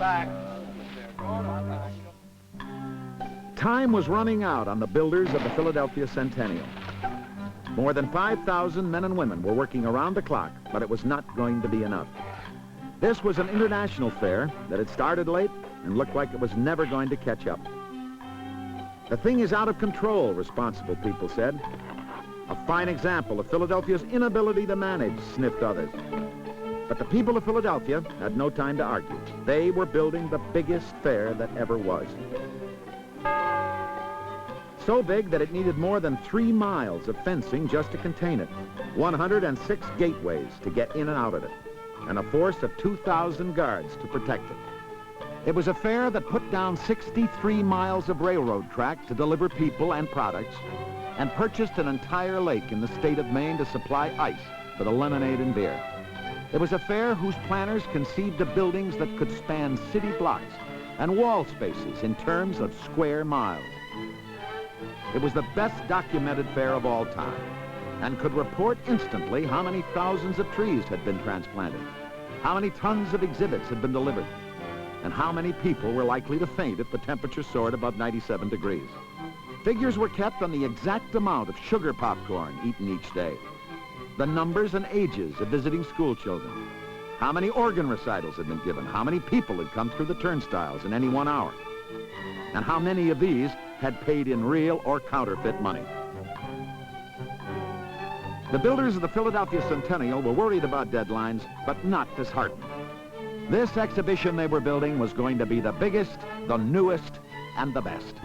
back. Time was running out on the builders of the Philadelphia Centennial. More than 5,000 men and women were working around the clock, but it was not going to be enough. This was an international fair that had started late and looked like it was never going to catch up. The thing is out of control, responsible people said. A fine example of Philadelphia's inability to manage, sniffed others. But the people of Philadelphia had no time to argue. They were building the biggest fair that ever was. So big that it needed more than 3 miles of fencing just to contain it, 106 gateways to get in and out of it, and a force of 2,000 guards to protect it. It was a fair that put down 63 miles of railroad track to deliver people and products, and purchased an entire lake in the state of Maine to supply ice for the lemonade and beer. It was a fair whose planners conceived of buildings that could span city blocks and wall spaces in terms of square miles. It was the best documented fair of all time and could report instantly how many thousands of trees had been transplanted, how many tons of exhibits had been delivered, and how many people were likely to faint if the temperature soared above 97 degrees. Figures were kept on the exact amount of sugar popcorn eaten each day, the numbers and ages of visiting school children, how many organ recitals had been given, how many people had come through the turnstiles in any 1 hour, and how many of these had paid in real or counterfeit money. The builders of the Philadelphia Centennial were worried about deadlines, but not disheartened. This exhibition they were building was going to be the biggest, the newest, and the best.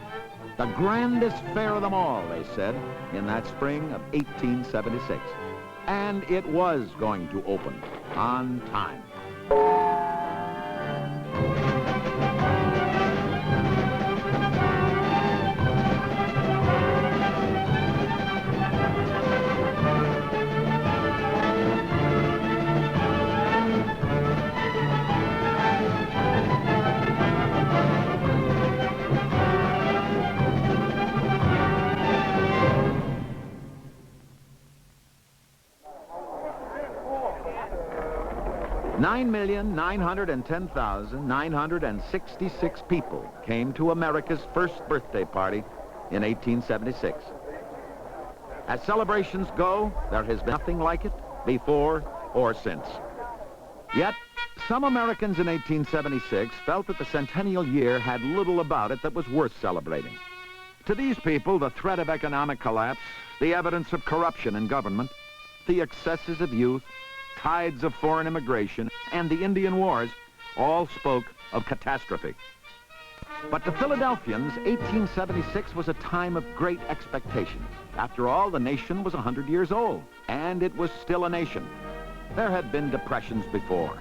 The grandest fair of them all, they said, in that spring of 1876. And it was going to open on time. $9,910,966 people came to America's first birthday party in 1876. As celebrations go, there has been nothing like it before or since. Yet, some Americans in 1876 felt that the centennial year had little about it that was worth celebrating. To these people, the threat of economic collapse, the evidence of corruption in government, the excesses of youth, tides of foreign immigration, and the Indian Wars all spoke of catastrophe. But to Philadelphians, 1876 was a time of great expectation. After all, the nation was 100 years old, and it was still a nation. There had been depressions before.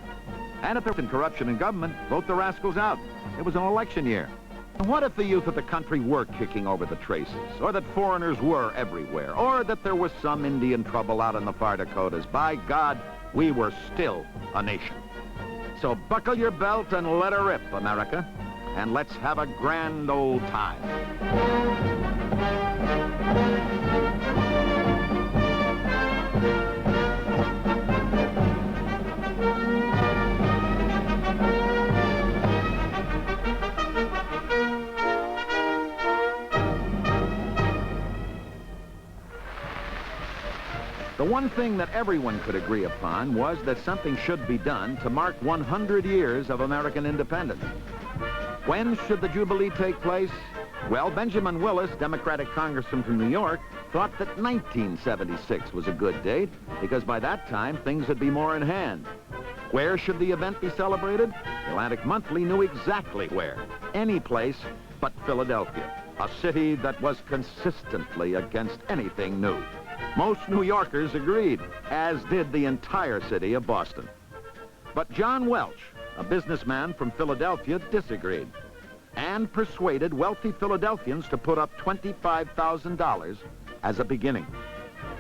And if there was corruption in government, vote the rascals out. It was an election year. And what if the youth of the country were kicking over the traces, or that foreigners were everywhere, or that there was some Indian trouble out in the far Dakotas? By God, we were still a nation. So buckle your belt and let her rip, America, and let's have a grand old time. The one thing that everyone could agree upon was that something should be done to mark 100 years of American independence. When should the Jubilee take place? Well, Benjamin Willis, Democratic congressman from New York, thought that 1976 was a good date because by that time things would be more in hand. Where should the event be celebrated? The Atlantic Monthly knew exactly where. Any place but Philadelphia, a city that was consistently against anything new. Most New Yorkers agreed, as did the entire city of Boston. But John Welch, a businessman from Philadelphia, disagreed and persuaded wealthy Philadelphians to put up $25,000 as a beginning.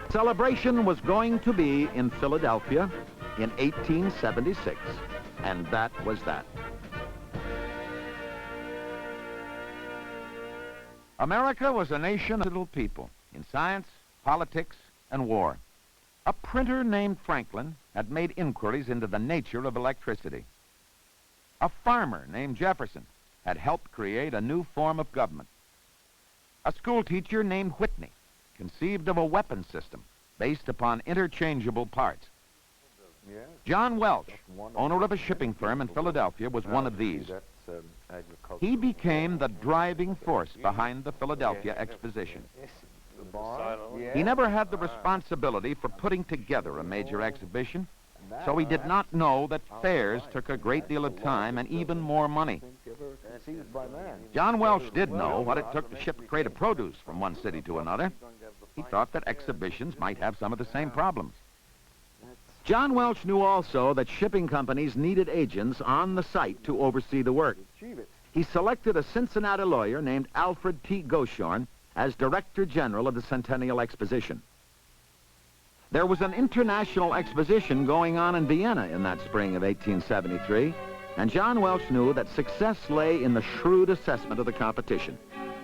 Celebration was going to be in Philadelphia in 1876, and that was that. America was a nation of little people in science, politics, and war. A printer named Franklin had made inquiries into the nature of electricity. A farmer named Jefferson had helped create a new form of government. A school teacher named Whitney conceived of a weapon system based upon interchangeable parts. John Welch, owner of a shipping firm in Philadelphia, was one of these. He became the driving force behind the Philadelphia Exposition. He never had the responsibility for putting together a major exhibition, so he did not know that fairs took a great deal of time and even more money. John Welch did know what it took to ship a crate of produce from one city to another. He thought that exhibitions might have some of the same problems. John Welch knew also that shipping companies needed agents on the site to oversee the work. He selected a Cincinnati lawyer named Alfred T. Goshorn as Director General of the Centennial Exposition. There was an international exposition going on in Vienna in that spring of 1873, and John Welch knew that success lay in the shrewd assessment of the competition.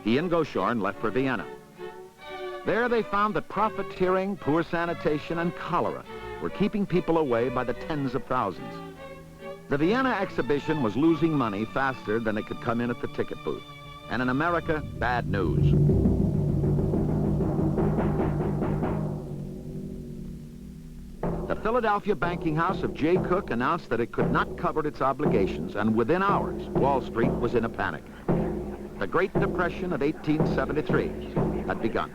He and Goshorn left for Vienna. There they found that profiteering, poor sanitation, and cholera were keeping people away by the tens of thousands. The Vienna exhibition was losing money faster than it could come in at the ticket booth. And in America, bad news. The Philadelphia banking house of J. Cook announced that it could not cover its obligations, and within hours, Wall Street was in a panic. The Great Depression of 1873 had begun.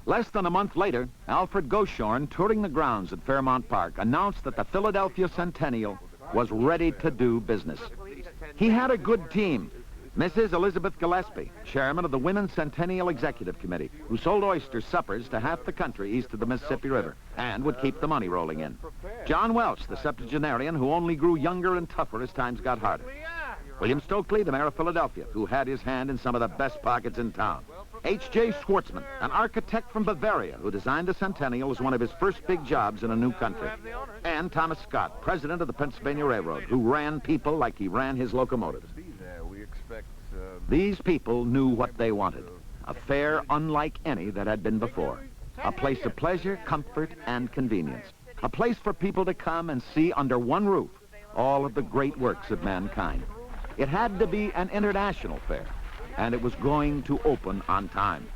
Less than a month later, Alfred Goshorn, touring the grounds at Fairmount Park, announced that the Philadelphia Centennial was ready to do business. He had a good team. Mrs. Elizabeth Gillespie, chairman of the Women's Centennial Executive Committee, who sold oyster suppers to half the country east of the Mississippi River and would keep the money rolling in. John Welch, the septuagenarian, who only grew younger and tougher as times got harder. William Stokely, the mayor of Philadelphia, who had his hand in some of the best pockets in town. H.J. Schwartzman, an architect from Bavaria, who designed the Centennial as one of his first big jobs in a new country. And Thomas Scott, president of the Pennsylvania Railroad, who ran people like he ran his locomotives. These people knew what they wanted. A fair unlike any that had been before. A place of pleasure, comfort, and convenience. A place for people to come and see under one roof all of the great works of mankind. It had to be an international fair, and it was going to open on time.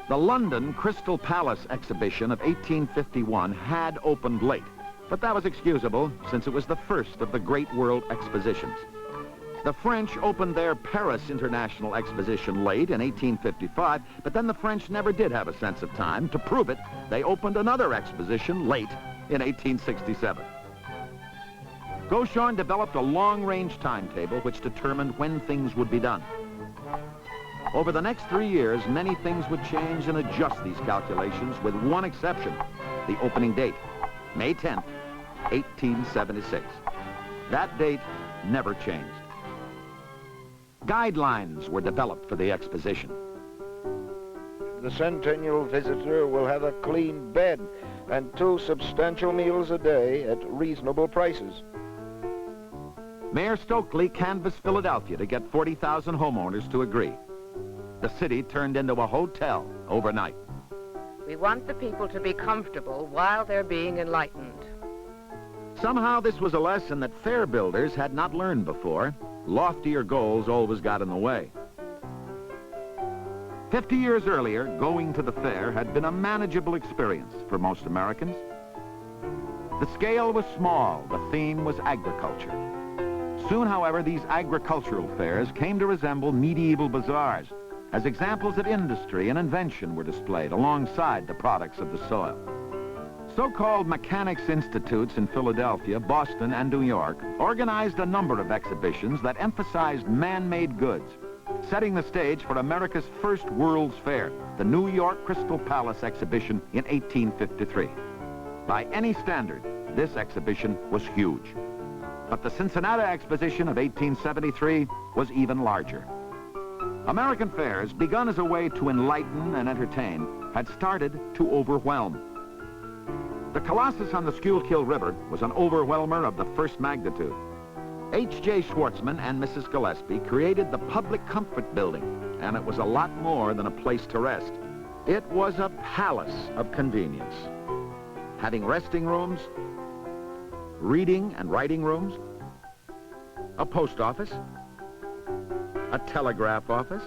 The London Crystal Palace exhibition of 1851 had opened late, but that was excusable since it was the first of the great world expositions. The French opened their Paris International Exposition late in 1855, but then the French never did have a sense of time. To prove it, they opened another exposition late in 1867. Goshorn developed a long-range timetable which determined when things would be done. Over the next 3 years, many things would change and adjust these calculations, with one exception: the opening date, May 10th, 1876. That date never changed. Guidelines were developed for the exposition. The Centennial visitor will have a clean bed and 2 substantial meals a day at reasonable prices. Mayor Stokely canvassed Philadelphia to get 40,000 homeowners to agree. The city turned into a hotel overnight. We want the people to be comfortable while they're being enlightened. Somehow this was a lesson that fair builders had not learned before. Loftier goals always got in the way. 50 years earlier, going to the fair had been a manageable experience for most Americans. The scale was small, the theme was agriculture. Soon, however, these agricultural fairs came to resemble medieval bazaars, as examples of industry and invention were displayed alongside the products of the soil. So-called mechanics institutes in Philadelphia, Boston, and New York organized a number of exhibitions that emphasized man-made goods, setting the stage for America's first World's Fair, the New York Crystal Palace exhibition in 1853. By any standard, this exhibition was huge. But the Cincinnati Exposition of 1873 was even larger. American fairs, begun as a way to enlighten and entertain, had started to overwhelm. The Colossus on the Schuylkill River was an overwhelmer of the first magnitude. H.J. Schwartzman and Mrs. Gillespie created the Public Comfort Building, and it was a lot more than a place to rest. It was a palace of convenience, having resting rooms, reading and writing rooms, a post office, a telegraph office,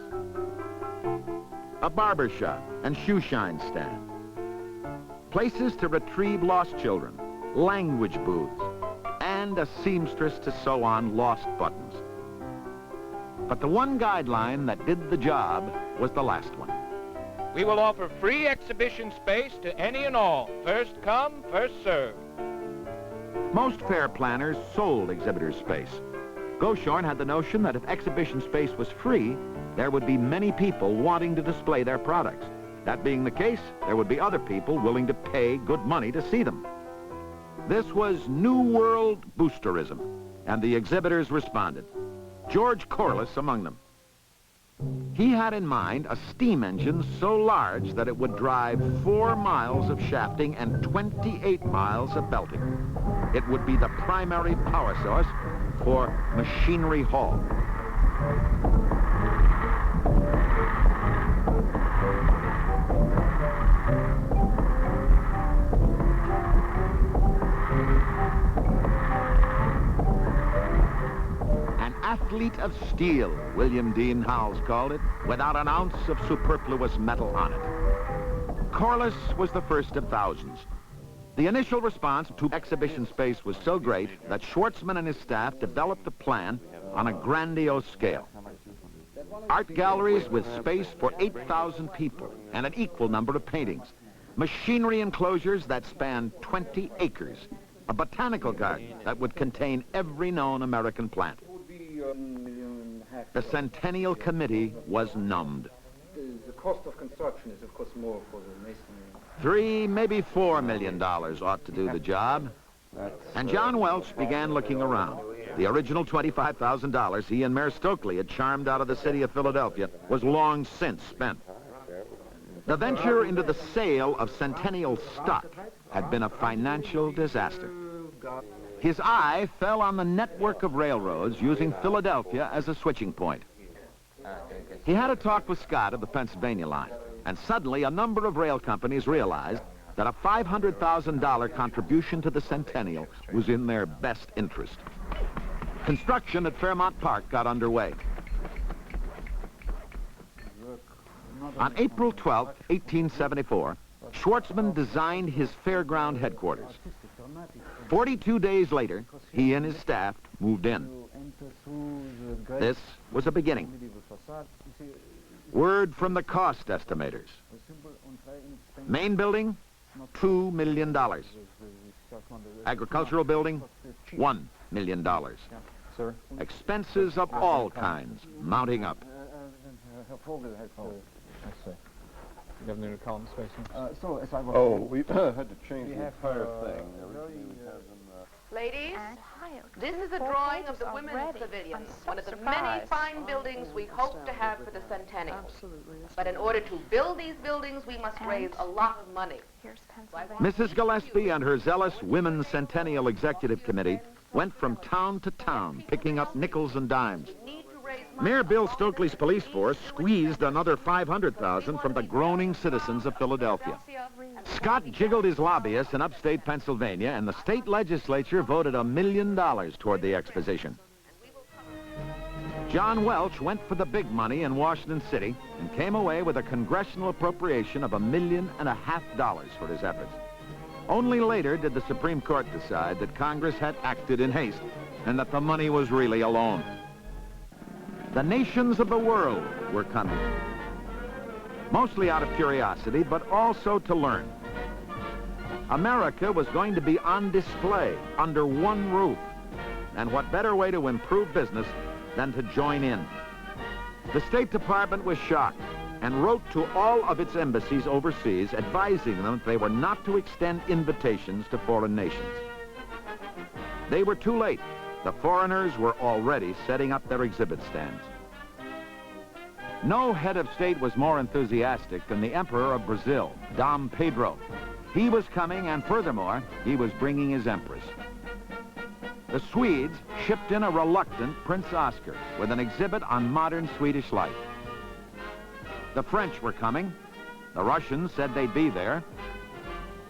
a barber shop and shoe shine stand, places to retrieve lost children, language booths, and a seamstress to sew on lost buttons. But the one guideline that did the job was the last one. We will offer free exhibition space to any and all. First come, first served. Most fair planners sold exhibitors space. Goshorn had the notion that if exhibition space was free, there would be many people wanting to display their products. That being the case, there would be other people willing to pay good money to see them. This was New World boosterism, and the exhibitors responded. George Corliss among them. He had in mind a steam engine so large that it would drive 4 miles of shafting and 28 miles of belting. It would be the primary power source for Machinery Hall. Athlete of steel, William Dean Howells called it, without an ounce of superfluous metal on it. Corliss was the first of thousands. The initial response to exhibition space was so great that Schwartzman and his staff developed a plan on a grandiose scale. Art galleries with space for 8,000 people and an equal number of paintings. Machinery enclosures that spanned 20 acres. A botanical garden that would contain every known American plant. The Centennial Committee was numbed. The cost of construction is, of course, more for the masonry. $3, maybe $4 million ought to do the job. And John Welch began looking around. The original $25,000 he and Mayor Stokely had charmed out of the city of Philadelphia was long since spent. The venture into the sale of Centennial stock had been a financial disaster. His eye fell on the network of railroads using Philadelphia as a switching point. He had a talk with Scott of the Pennsylvania line, and suddenly a number of rail companies realized that a $500,000 contribution to the Centennial was in their best interest. Construction at Fairmount Park got underway. On April 12, 1874, Schwartzman designed his fairground headquarters. 42 days later, he and his staff moved in. This was a beginning. Word from the cost estimators. Main building, $2 million. Agricultural building, $1 million. Expenses of all kinds mounting up. Governor to column spacing. So, as I was Oh, we've had to change the entire thing. Originally we had them... Ladies, this is a drawing of the Women's Pavilion, one of the many fine buildings we hope to have for the Centennial. Absolutely. But in order to build these buildings, we must raise a lot of money. Here's Pennsylvania. Mrs. Gillespie and her zealous Women's Centennial Executive Committee went from town to town, picking up nickels and dimes. Mayor Bill Stokely's police force squeezed another $500,000 from the groaning citizens of Philadelphia. Scott jiggled his lobbyists in upstate Pennsylvania, and the state legislature voted $1 million toward the exposition. John Welch went for the big money in Washington City and came away with a congressional appropriation of $1.5 million for his efforts. Only later did the Supreme Court decide that Congress had acted in haste and that the money was really a loan. The nations of the world were coming, mostly out of curiosity, but also to learn. America was going to be on display under one roof, and what better way to improve business than to join in? The State Department was shocked and wrote to all of its embassies overseas advising them that they were not to extend invitations to foreign nations. They were too late. The foreigners were already setting up their exhibit stands. No head of state was more enthusiastic than the Emperor of Brazil, Dom Pedro. He was coming, and furthermore, he was bringing his empress. The Swedes shipped in a reluctant Prince Oscar with an exhibit on modern Swedish life. The French were coming. The Russians said they'd be there,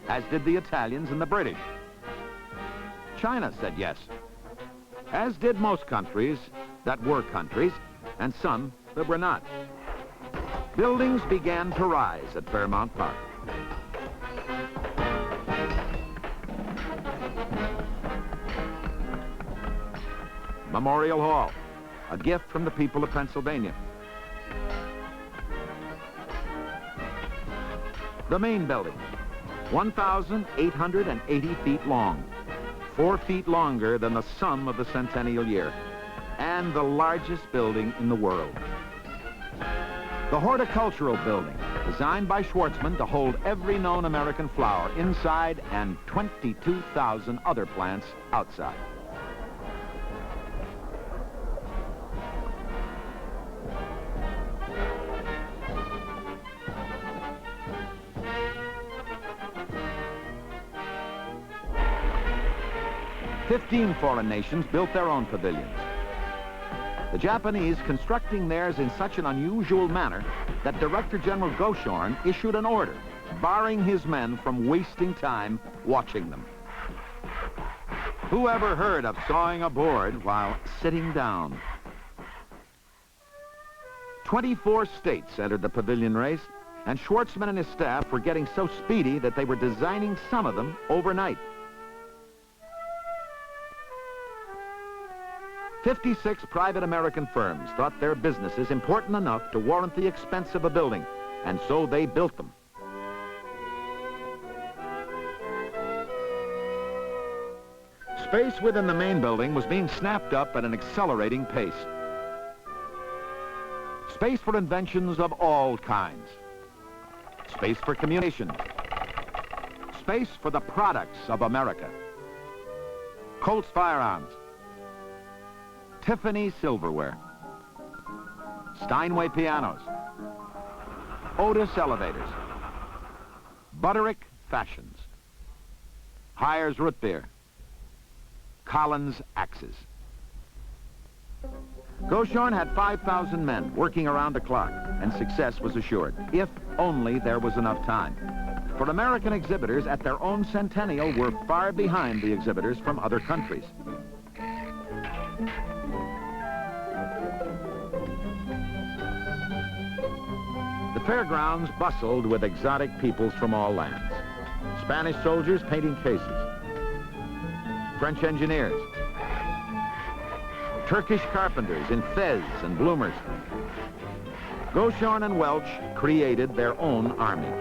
as did the Italians and the British. China said yes, as did most countries that were countries, and some that were not. Buildings began to rise at Fairmount Park. Memorial Hall, a gift from the people of Pennsylvania. The main building, 1,880 feet long, 4 feet longer than the sum of the centennial year, and the largest building in the world. The Horticultural Building, designed by Schwartzman to hold every known American flower inside and 22,000 other plants outside. Fifteen foreign nations built their own pavilions. The Japanese constructing theirs in such an unusual manner that Director General Goshorn issued an order barring his men from wasting time watching them. Who ever heard of sawing a board while sitting down? 24 states entered the pavilion race, and Schwartzman and his staff were getting so speedy that they were designing some of them overnight. 56 private American firms thought their businesses important enough to warrant the expense of a building, and so they built them. Space within the main building was being snapped up at an accelerating pace. Space for inventions of all kinds. Space for communication. Space for the products of America. Colt's firearms. Tiffany silverware, Steinway pianos, Otis elevators, Butterick fashions, Hires root beer, Collins axes. Goshorn had 5,000 men working around the clock, and success was assured, if only there was enough time. For American exhibitors at their own centennial were far behind the exhibitors from other countries. The fairgrounds bustled with exotic peoples from all lands. Spanish soldiers painting cases, French engineers, Turkish carpenters in fez and bloomers. Goshorn and Welch created their own army,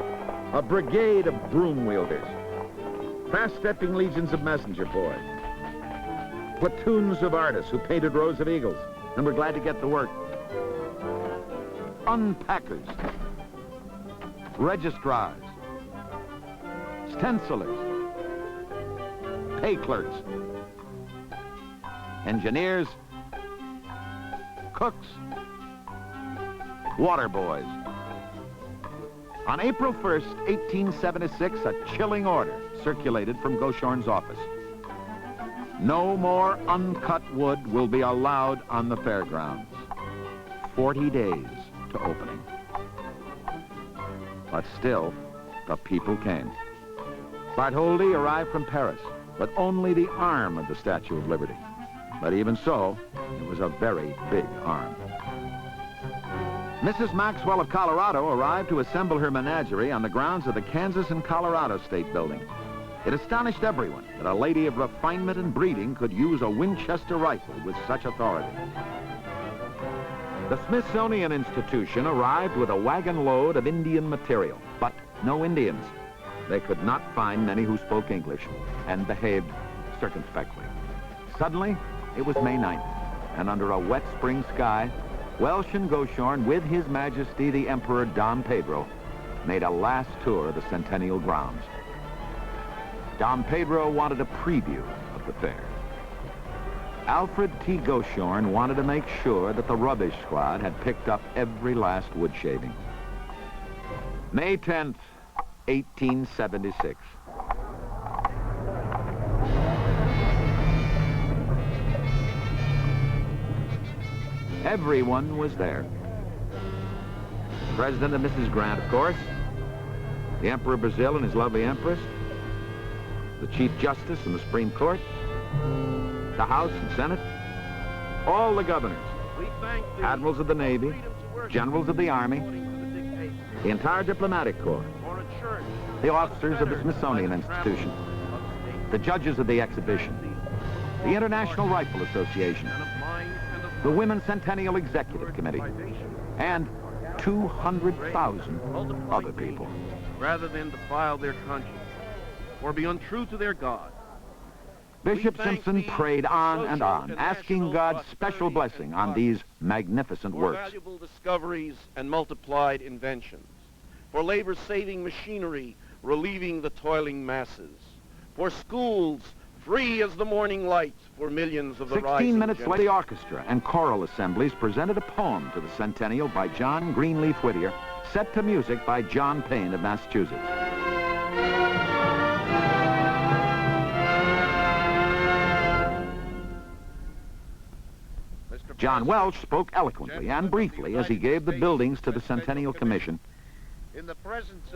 a brigade of broom wielders, fast-stepping legions of messenger boys, platoons of artists who painted rows of eagles and were glad to get to work, unpackers, registrars, stencilers, pay clerks, engineers, cooks, water boys. On April 1st, 1876, a chilling order circulated from Goshorn's office. No more uncut wood will be allowed on the fairgrounds. 40 days to opening. But still, the people came. Bartholdi arrived from Paris, but only the arm of the Statue of Liberty. But even so, it was a very big arm. Mrs. Maxwell of Colorado arrived to assemble her menagerie on the grounds of the Kansas and Colorado State Building. It astonished everyone that a lady of refinement and breeding could use a Winchester rifle with such authority. The Smithsonian Institution arrived with a wagon load of Indian material, but no Indians. They could not find many who spoke English and behaved circumspectly. Suddenly, it was May 9th, and under a wet spring sky, Welch and Goshorn, with His Majesty the Emperor Dom Pedro, made a last tour of the Centennial grounds. Dom Pedro wanted a preview of the fair. Alfred T. Goshorn wanted to make sure that the rubbish squad had picked up every last wood shaving. May 10th, 1876. Everyone was there. President and Mrs. Grant, of course, the Emperor of Brazil and his lovely Empress, the Chief Justice from the Supreme Court, The House and Senate, all the governors, admirals of the Navy, generals of the Army, the entire diplomatic corps, the officers of the Smithsonian Institution, the judges of the exhibition, the International Rifle Association, the Women's Centennial Executive Committee, and 200,000 other people. Rather than defile their conscience or be untrue to their God. Bishop Simpson prayed on and on, asking God's special blessing on these magnificent For works. valuable discoveries and multiplied inventions, for labor-saving machinery relieving the toiling masses, for schools free as the morning light for millions of the 16 minutes later, the orchestra and choral assemblies presented a poem to the Centennial by John Greenleaf Whittier, set to music by John Payne of Massachusetts. John Welsh spoke eloquently and briefly as he gave the buildings to the Centennial Commission.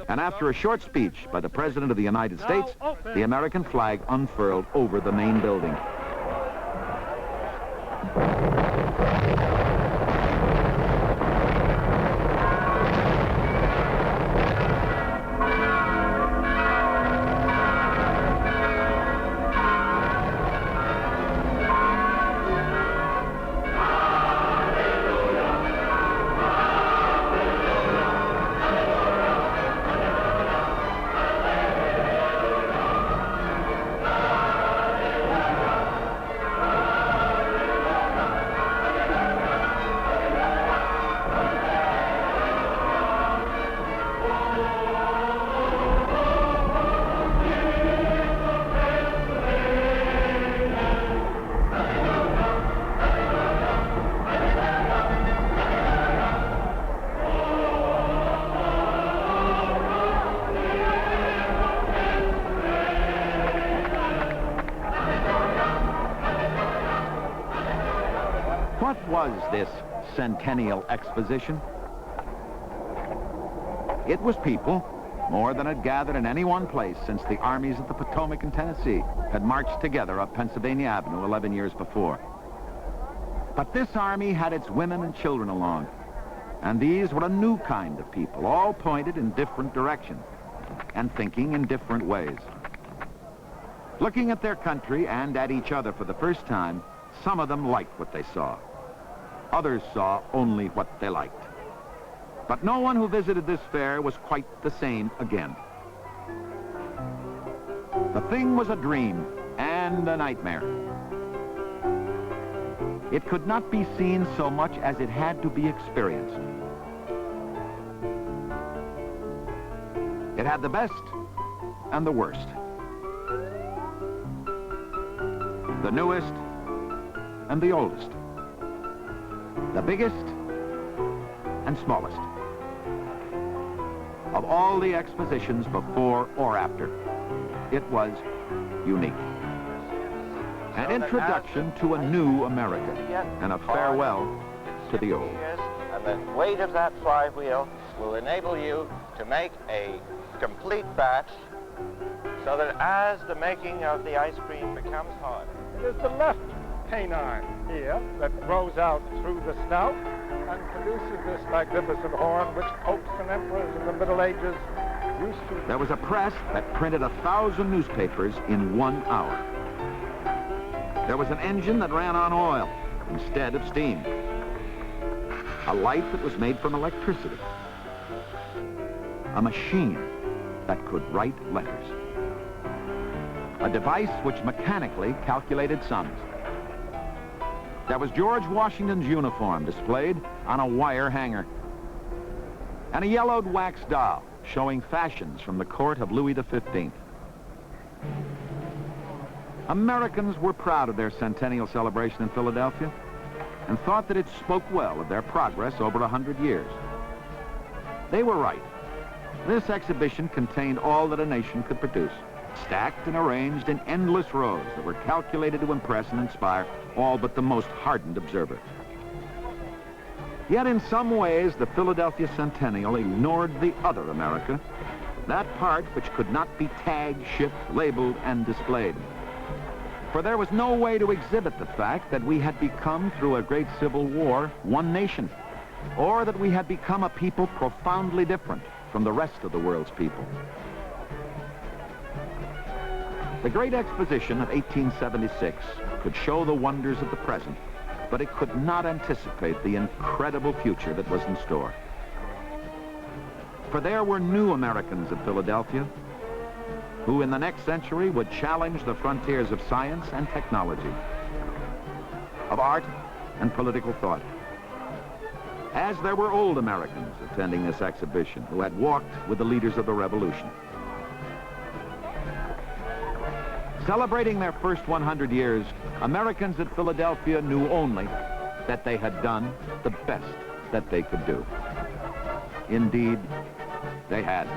And after a short speech by the President of the United States, the American flag unfurled over the main building. What was this Centennial Exposition? It was people, more than had gathered in any one place since the armies of the Potomac and Tennessee had marched together up Pennsylvania Avenue 11 years before. But this army had its women and children along, and these were a new kind of people, all pointed in different directions and thinking in different ways. Looking at their country and at each other for the first time, some of them liked what they saw. Others saw only what they liked. But no one who visited this fair was quite the same again. The thing was a dream and a nightmare. It could not be seen so much as it had to be experienced. It had the best and the worst. The newest and the oldest. The biggest and smallest. Of all the expositions before or after, it was unique. An introduction to a new America and a farewell to the old. And the weight of that flywheel will enable you to make a complete batch so that as the making of the ice cream becomes harder. It is the left canine here that grows out through the snout and produces this magnificent horn which popes and emperors in the Middle Ages used to... There was a press that printed 1,000 newspapers in 1 hour. There was an engine that ran on oil instead of steam. A light that was made from electricity. A machine that could write letters. A device which mechanically calculated sums. There was George Washington's uniform displayed on a wire hanger. And a yellowed wax doll showing fashions from the court of Louis XV. Americans were proud of their centennial celebration in Philadelphia and thought that it spoke well of their progress over 100 years. They were right. This exhibition contained all that a nation could produce, stacked and arranged in endless rows that were calculated to impress and inspire all but the most hardened observer. Yet in some ways, the Philadelphia Centennial ignored the other America, that part which could not be tagged, shipped, labeled, and displayed. For there was no way to exhibit the fact that we had become, through a great civil war, one nation, or that we had become a people profoundly different from the rest of the world's people. The Great Exposition of 1876 could show the wonders of the present, but it could not anticipate the incredible future that was in store. For there were new Americans of Philadelphia who in the next century would challenge the frontiers of science and technology, of art and political thought. As there were old Americans attending this exhibition who had walked with the leaders of the Revolution. Celebrating their first 100 years, Americans at Philadelphia knew only that they had done the best that they could do. Indeed, they had.